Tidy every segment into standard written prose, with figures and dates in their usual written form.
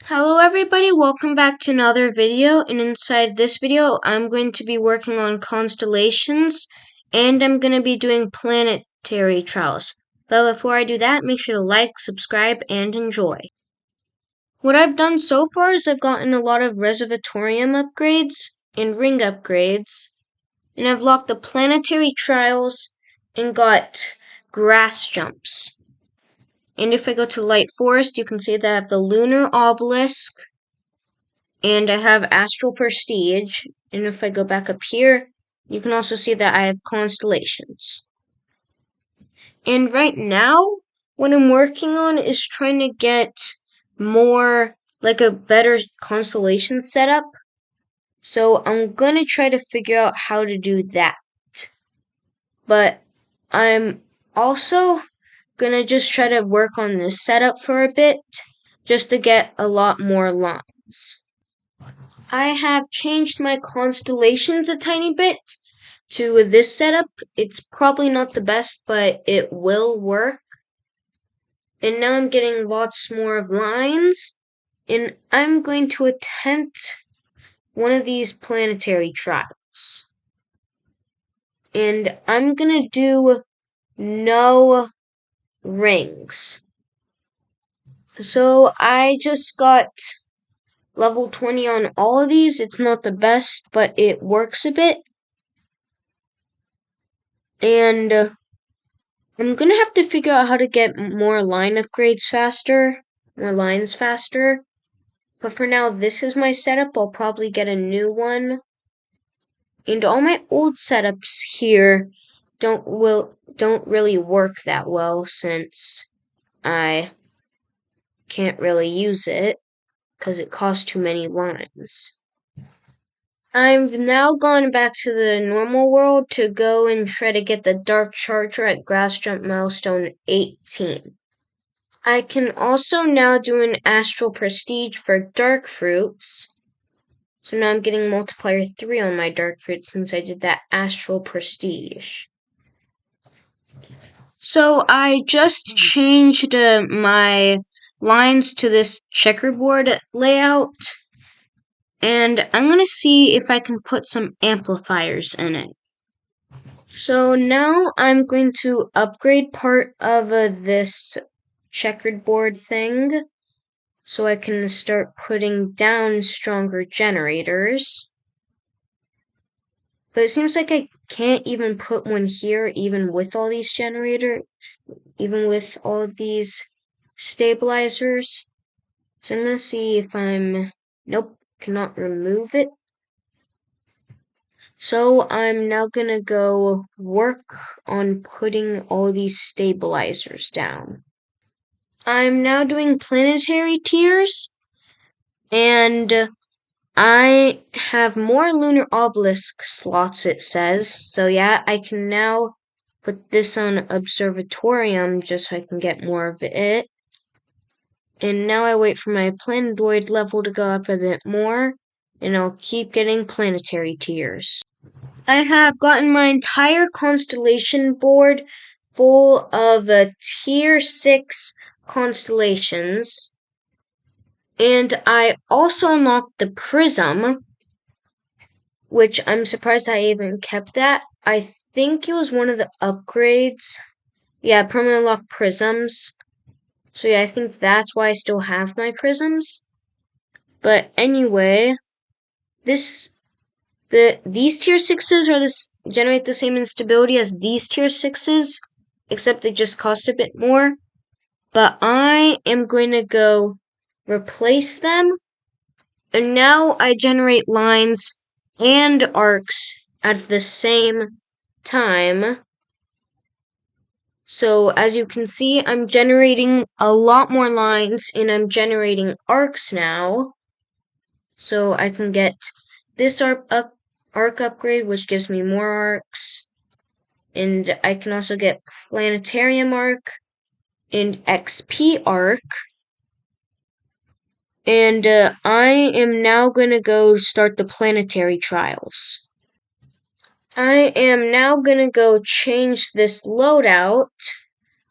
Hello everybody, welcome back to another video, and inside this video I'm going to be working on constellations and I'm going to be doing planetary trials. But before I do that, make sure to like, subscribe, and enjoy. What I've done so far is I've gotten a lot of reservatorium upgrades and ring upgrades, and I've locked the planetary trials and got grass jumps. And if I go to Light Forest, you can see that I have the Lunar Obelisk, and I have Astral Prestige. And if I go back up here, you can also see that I have Constellations. And right now, what I'm working on is trying to get more, like a better constellation setup. So I'm going to try to figure out how to do that. But I'm also gonna just try to work on this setup for a bit, just to get a lot more lines. I have changed my constellations a tiny bit to this setup. It's probably not the best, but it will work. And now I'm getting lots more of lines, and I'm going to attempt one of these planetary trials. And I'm gonna do no rings. So I just got level 20 on all of these. It's not the best, but it works a bit. And I'm gonna have to figure out how to get more line upgrades faster, more lines faster. But for now, this is my setup. I'll probably get a new one. And all my old setups here don't really work that well, since I can't really use it because it costs too many lines. I've now gone back to the normal world to go and try to get the Dark Charger at Grass Jump Milestone 18. I can also now do an Astral Prestige for Dark Fruits. So now I'm getting multiplier 3 on my Dark Fruits since I did that Astral Prestige. So I just changed my lines to this checkerboard layout. And I'm going to see if I can put some amplifiers in it. So now I'm going to upgrade part of this checkered board thing, so I can start putting down stronger generators. But it seems like I can't even put one here, even with all these even with all these stabilizers. So I'm going to see if nope, cannot remove it. So I'm now gonna go work on putting all these stabilizers down. I'm now doing planetary tiers, and I have more lunar obelisk slots, it says. So yeah, I can now put this on observatorium just so I can get more of it. And now I wait for my planetoid level to go up a bit more, and I'll keep getting planetary tiers. I have gotten my entire constellation board full of tier 6 constellations, and I also unlocked the prism, which I'm surprised I even kept that. I think it was one of the upgrades. Yeah, permanently unlocked prisms. So yeah, I think that's why I still have my prisms. But anyway, these tier 6s generate the same instability as these tier 6s, except they just cost a bit more. But I am going to go replace them, and now I generate lines and arcs at the same time. So as you can see, I'm generating a lot more lines, and I'm generating arcs now. So I can get this arc upgrade, which gives me more arcs, and I can also get planetarium arc and XP arc. And I am now going to go start the planetary trials. I am now going to go change this loadout,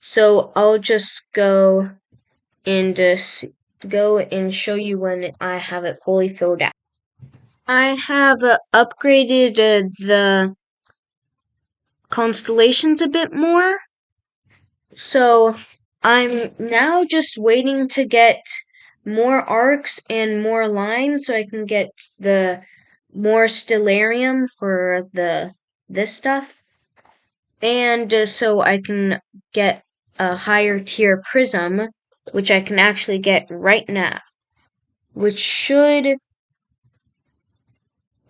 so I'll just go and go and show you when I have it fully filled out. I have upgraded the constellations a bit more. So I'm now just waiting to get more arcs and more lines so I can get the more stellarium for this stuff. And so I can get a higher tier prism, which I can actually get right now.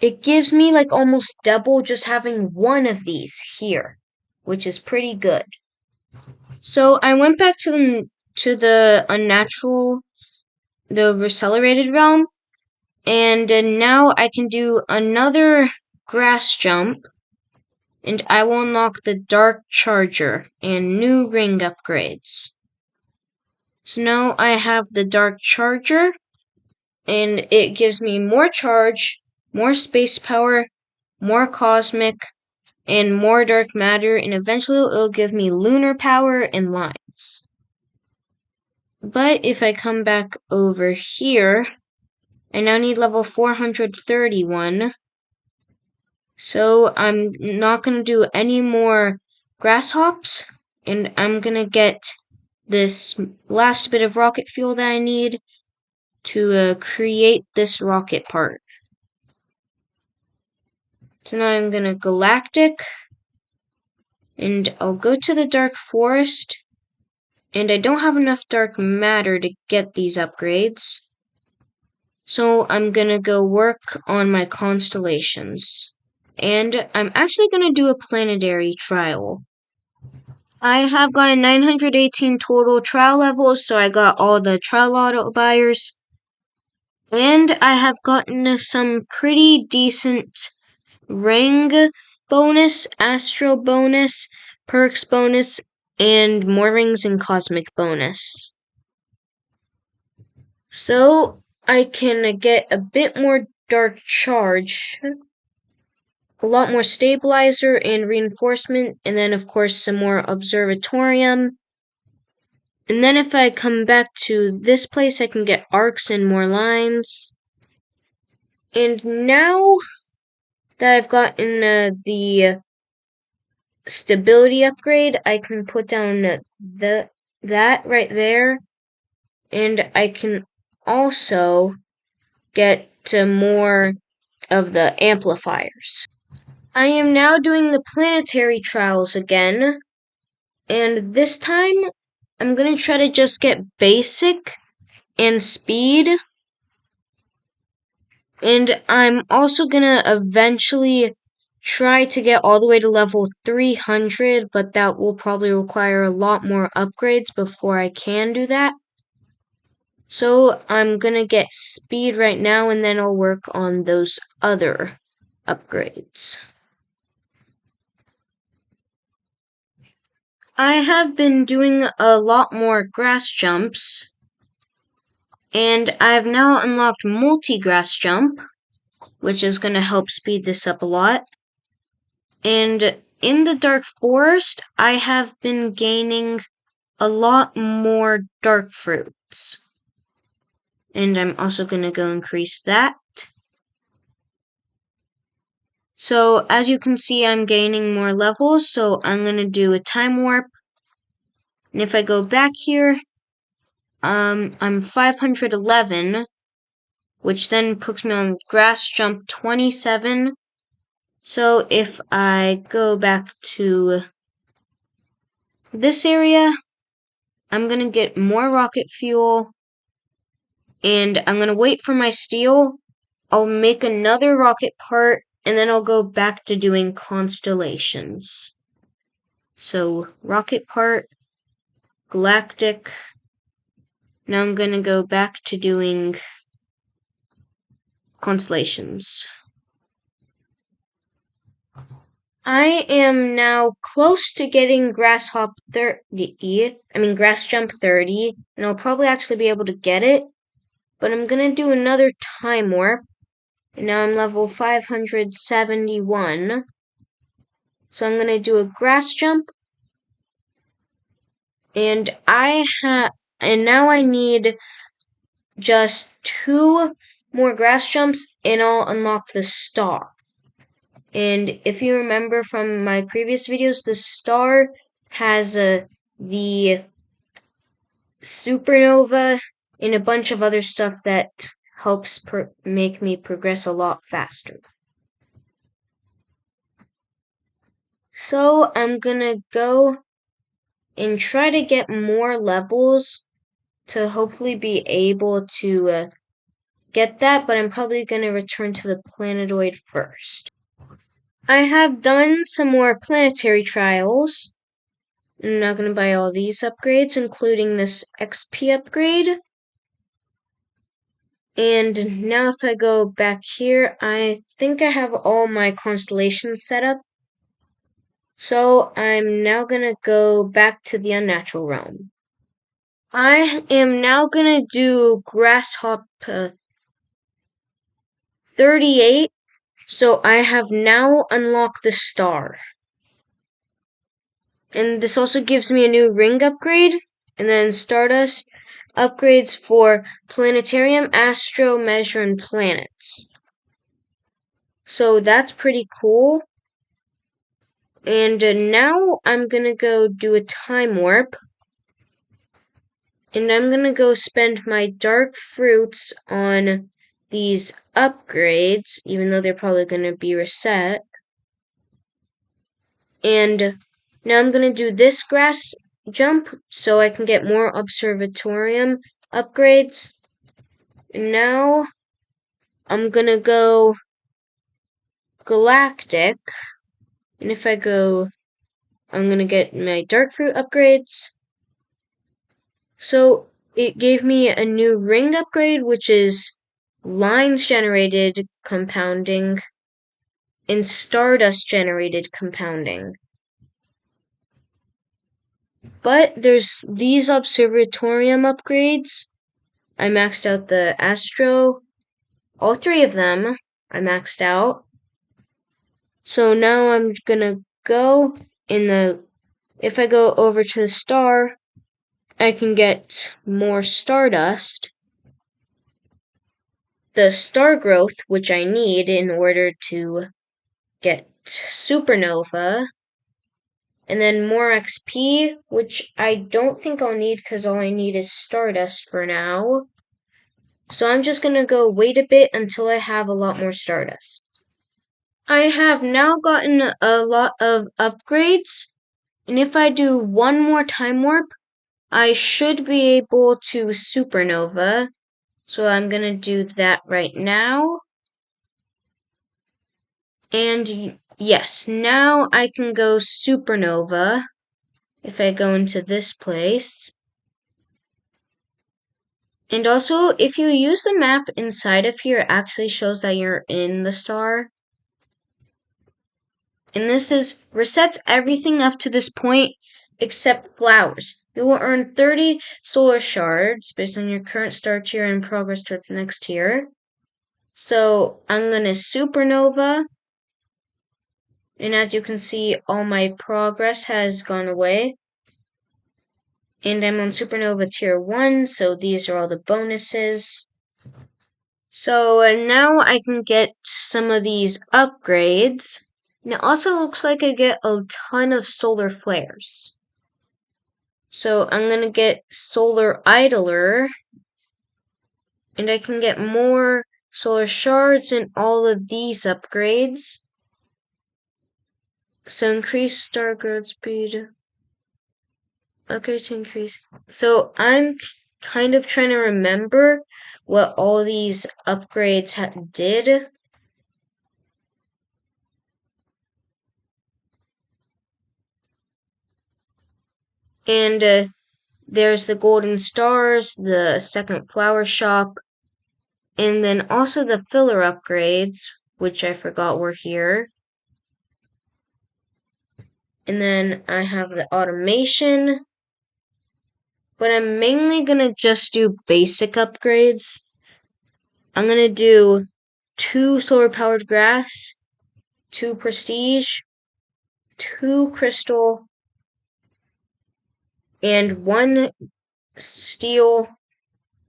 It gives me like almost double just having one of these here, which is pretty good. So I went back to the unnatural, the accelerated realm, and now I can do another grass jump, and I will unlock the dark charger and new ring upgrades. So now I have the dark charger, and it gives me more charge, more space power, more cosmic, and more dark matter, and eventually it'll give me lunar power and lines. But if I come back over here, I now need level 431. So I'm not going to do any more grasshops, and I'm going to get this last bit of rocket fuel that I need to create this rocket part. So now I'm going to galactic, and I'll go to the dark forest, and I don't have enough dark matter to get these upgrades. So I'm going to go work on my constellations. And I'm actually going to do a planetary trial. I have gotten 918 total trial levels, so I got all the trial auto buyers. And I have gotten some pretty decent ring bonus, astro bonus, perks bonus, and more rings and cosmic bonus. So I can get a bit more dark charge, a lot more stabilizer and reinforcement, and then of course some more observatorium. And then if I come back to this place, I can get arcs and more lines. And now that I've gotten the stability upgrade, I can put down that right there, and I can also get more of the amplifiers. I am now doing the planetary trials again, and this time I'm going to try to just get basic and speed, and I'm also going to eventually try to get all the way to level 300, but that will probably require a lot more upgrades before I can do that. So I'm going to get speed right now, and then I'll work on those other upgrades. I have been doing a lot more grass jumps, and I've now unlocked multi-grass jump, which is going to help speed this up a lot. And in the dark forest, I have been gaining a lot more dark fruits. And I'm also going to go increase that. So as you can see, I'm gaining more levels, so I'm going to do a time warp. And if I go back here, I'm 511, which then puts me on grass jump 27. So if I go back to this area, I'm going to get more rocket fuel, and I'm going to wait for my steel. I'll make another rocket part, and then I'll go back to doing constellations. So rocket part, galactic. Now I'm going to go back to doing constellations. I am now close to getting grass jump 30, and I'll probably actually be able to get it, but I'm going to do another time warp, and now I'm level 571, so I'm going to do a grass jump, and now I need just 2 more grass jumps and I'll unlock the star. And if you remember from my previous videos, the star has the supernova and a bunch of other stuff that helps make me progress a lot faster. So I'm gonna go and try to get more levels to hopefully be able to get that, but I'm probably gonna return to the planetoid first. I have done some more planetary trials. I'm now going to buy all these upgrades, including this XP upgrade. And now if I go back here, I think I have all my constellations set up. So I'm now going to go back to the unnatural realm. I am now going to do Grasshopper 38. So I have now unlocked the star. And this also gives me a new ring upgrade. And then Stardust upgrades for Planetarium, Astro, Measure, and Planets. So that's pretty cool. And now I'm going to go do a time warp. And I'm going to go spend my dark fruits on these upgrades, even though they're probably going to be reset. And now I'm going to do this grass jump so I can get more observatorium upgrades. And now I'm going to go galactic. And if I go, I'm going to get my dark fruit upgrades. So it gave me a new ring upgrade, which is lines generated compounding and stardust generated compounding. But there's these observatorium upgrades. I maxed out the Astro. All 3 of them I maxed out. So now I'm gonna go if I go over to the star, I can get more stardust. The star growth, which I need in order to get supernova. And then more XP, which I don't think I'll need because all I need is stardust for now. So I'm just going to go wait a bit until I have a lot more stardust. I have now gotten a lot of upgrades. And if I do one more time warp, I should be able to supernova. So I'm going to do that right now. And yes, now I can go supernova if I go into this place. And also, if you use the map inside of here, it actually shows that you're in the star. And this resets everything up to this point except flowers. You will earn 30 solar shards based on your current star tier and progress towards the next tier. So I'm going to supernova. And as you can see, all my progress has gone away. And I'm on supernova tier 1, so these are all the bonuses. So now I can get some of these upgrades. And it also looks like I get a ton of solar flares. So I'm going to get solar idler. And I can get more solar shards and all of these upgrades. So increase star growth speed. Okay, to increase. So I'm kind of trying to remember what all these upgrades did. And there's the golden stars, the second flower shop, and then also the filler upgrades, which I forgot were here. And then I have the automation. But I'm mainly going to just do basic upgrades. I'm going to do 2 solar powered grass, 2 prestige, 2 crystal, and 1 steel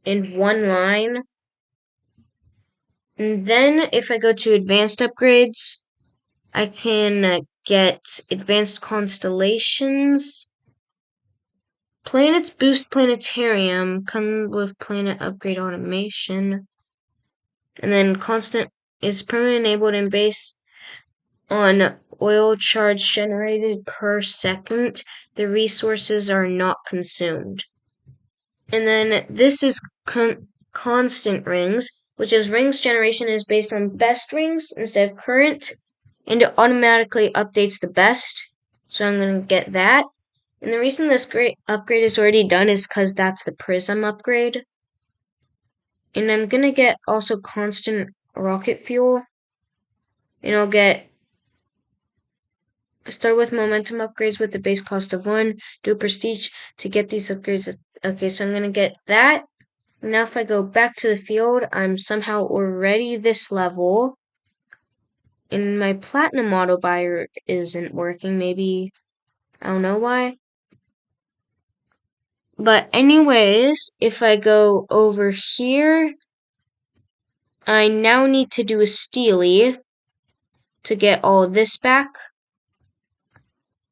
in one line. And then if I go to advanced upgrades, I can get advanced constellations. Planets boost planetarium, come with planet upgrade automation. And then constant is permanently enabled and based on oil charge generated per second. The resources are not consumed. And then this is constant rings, which is rings generation is based on best rings instead of current, and it automatically updates the best. So I'm going to get that. And the reason this great upgrade is already done is because that's the prism upgrade. And I'm going to get also constant rocket fuel. And I'll start with momentum upgrades with the base cost of 1. Do prestige to get these upgrades. Okay, so I'm going to get that. Now if I go back to the field, I'm somehow already this level. And my platinum auto buyer isn't working. Maybe, I don't know why. But anyways, if I go over here, I now need to do a steely to get all this back.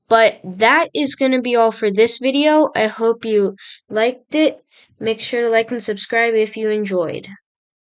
But that is going to be all for this video. I hope you liked it. Make sure to like and subscribe if you enjoyed.